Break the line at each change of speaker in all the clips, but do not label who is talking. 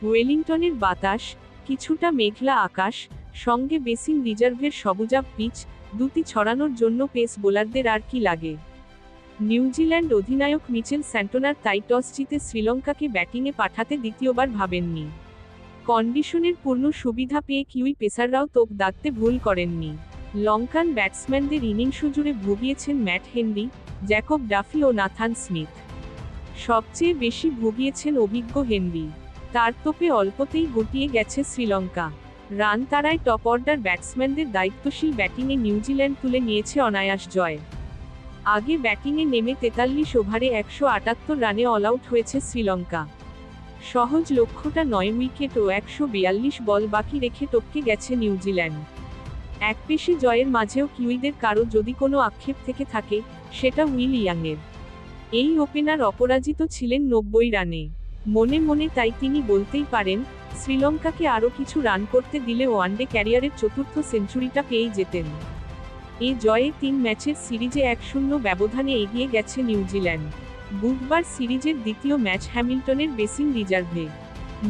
ওয়েলিংটনের বাতাস, কিছুটা মেঘলা আকাশ, সঙ্গে বেসিন রিজার্ভের সবুজাভ পিচ, দুটি ছড়ানোর জন্য পেস বোলারদের আর কি লাগে। নিউজিল্যান্ড অধিনায়ক মিচেল স্যান্টনার তাই টস জিতে শ্রীলঙ্কাকে ব্যাটিংয়ে পাঠাতে দ্বিতীয়বার ভাবেননি। কন্ডিশনের পূর্ণ সুবিধা পেয়ে কিউই পেসাররাও তোপ দাগতে ভুল করেননি। লঙ্কান ব্যাটসম্যানদের ইনিংস জুড়ে ভুগিয়েছেন ম্যাট হেনরি, জ্যাকব ডাফি ও নাথান স্মিথ। সবচেয়ে বেশি ভুগিয়েছেন অভিজ্ঞ হেনরি। তার তোপে অল্পতেই গটিয়ে গেছে শ্রীলঙ্কা। রান তাড়ায় টপ অর্ডার ব্যাটসম্যানদের দায়িত্বশীল ব্যাটিংয়ে নিউজিল্যান্ড তুলে নিয়েছে অনায়াস জয়। আগে ব্যাটিংয়ে নেমে 43 ওভারে 178 রানে অল আউট হয়েছে শ্রীলঙ্কা। সহজ লক্ষ্যটা 9 উইকেট ও 142 বল বাকি রেখে টপকে গেছে নিউজিল্যান্ড। একপেশে জয়ের মাঝেও কিউইদের কারো যদি কোনো আক্ষেপ থেকে থাকে, সেটা উইল ইয়াংয়ের। এই ওপেনার অপরাজিত ছিলেন 90 রানে। মনে মনে তাই তিনি বলতেই পারেন, শ্রীলঙ্কাকে আরও কিছু রান করতে দিলে ওয়ানডে ক্যারিয়ারের চতুর্থ সেঞ্চুরিটা পেয়েই যেতেন। এ জয়ে 3 ম্যাচের সিরিজে 1-0 ব্যবধানে এগিয়ে গেছে নিউজিল্যান্ড। বুধবার সিরিজের দ্বিতীয় ম্যাচ হ্যামিল্টনের বেসিন রিজার্ভে।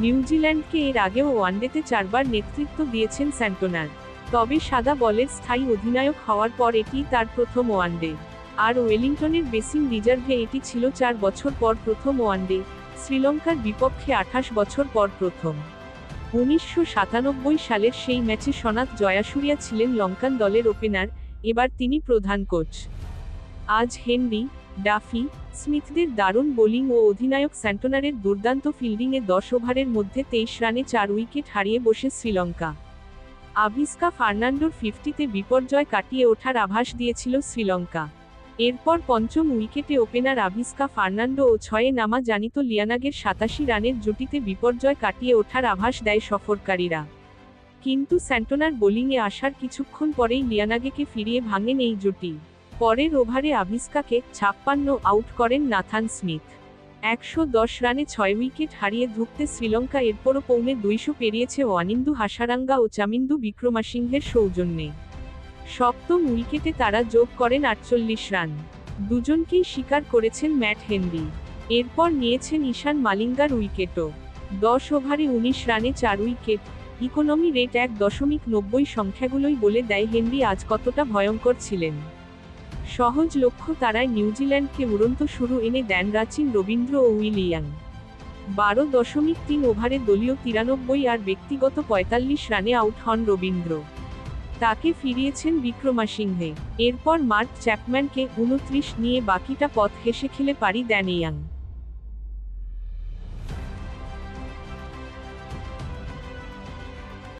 নিউজিল্যান্ডকে এর আগেও ওয়ানডেতে 4 বার নেতৃত্ব দিয়েছেন স্যান্টনার। তবে সাদা বলের স্থায়ী অধিনায়ক হওয়ার পর এটিই তার প্রথম ওয়ানডে। আর ওয়েলিংটনের বেসিন রিজার্ভে এটি ছিল 4 বছর পর প্রথম ওয়ানডে, শ্রীলঙ্কার বিপক্ষে 28 বছর পর প্রথম। 1997 সালের সেই ম্যাচে সনাথ জয়াসুরিয়া ছিলেন লঙ্কান দলের ওপেনার, এবার তিনি প্রধান কোচ। আজ হেনরি, ডাফি, স্মিথদের দারুণ বোলিং ও অধিনায়ক স্যান্টনারের দুর্দান্ত ফিল্ডিংয়ে 10 ওভারের মধ্যে 23 রানে 4 উইকেট হারিয়ে বসে শ্রীলঙ্কা। আভিস্কা ফার্নান্ডোর 50-তে বিপর্যয় কাটিয়ে ওঠার আভাস দিয়েছিল শ্রীলঙ্কা। এরপর পঞ্চম উইকেটে ওপেনার আভিস্কা ফার্নান্ডো ও 6-এ নামা জানিত লিয়ানাগের 87 রানের জুটিতে বিপর্যয় কাটিয়ে ওঠার আভাস দেয় সফরকারীরা। কিন্তু স্যান্টনার বোলিংয়ে আসার কিছুক্ষণ পরেই লিয়ানাগেকে ফিরিয়ে ভাঙেন এই জুটি। পরের ওভারে আভিস্কাকে 56 আউট করেন নাথান স্মিথ। 110 রানে 6 উইকেট হারিয়ে ধুঁকতে শ্রীলঙ্কা এরপরও পৌনে 200 পেরিয়েছে ওয়ানিন্দু হাসারাঙ্গা ও চামিন্দু বিক্রমাসিংহের সৌজন্যে। সপ্তম উইকেটে তারা যোগ করেন 48 রান। দুজনকেই শিকার করেছেন ম্যাট হেনরি। এরপর নিয়েছেন ঈশান মালিঙ্গার উইকেটও। 10 ওভারে 19 রানে 4 উইকেট, ইকোনমি রেট 1.90 সংখ্যাগুলোই বলে দেয় হেনরি আজ কতটা ভয়ঙ্কর ছিলেন। সহজ লক্ষ্য তারায় নিউজিল্যান্ডকে উড়ন্ত শুরু এনে দেন রাচিন রবীন্দ্র ও উইল ইয়াং। 12.3 ওভারে দলীয় 93 আর ব্যক্তিগত 45 রানে আউট হন রবীন্দ্র। তাকে ফিরিয়েছেন বিক্রমাসিংহে। এরপর মার্ক চ্যাপম্যানকে 29 নিয়ে বাকিটা পথ হেসে খেলে পাড়ি দেন ইয়াং।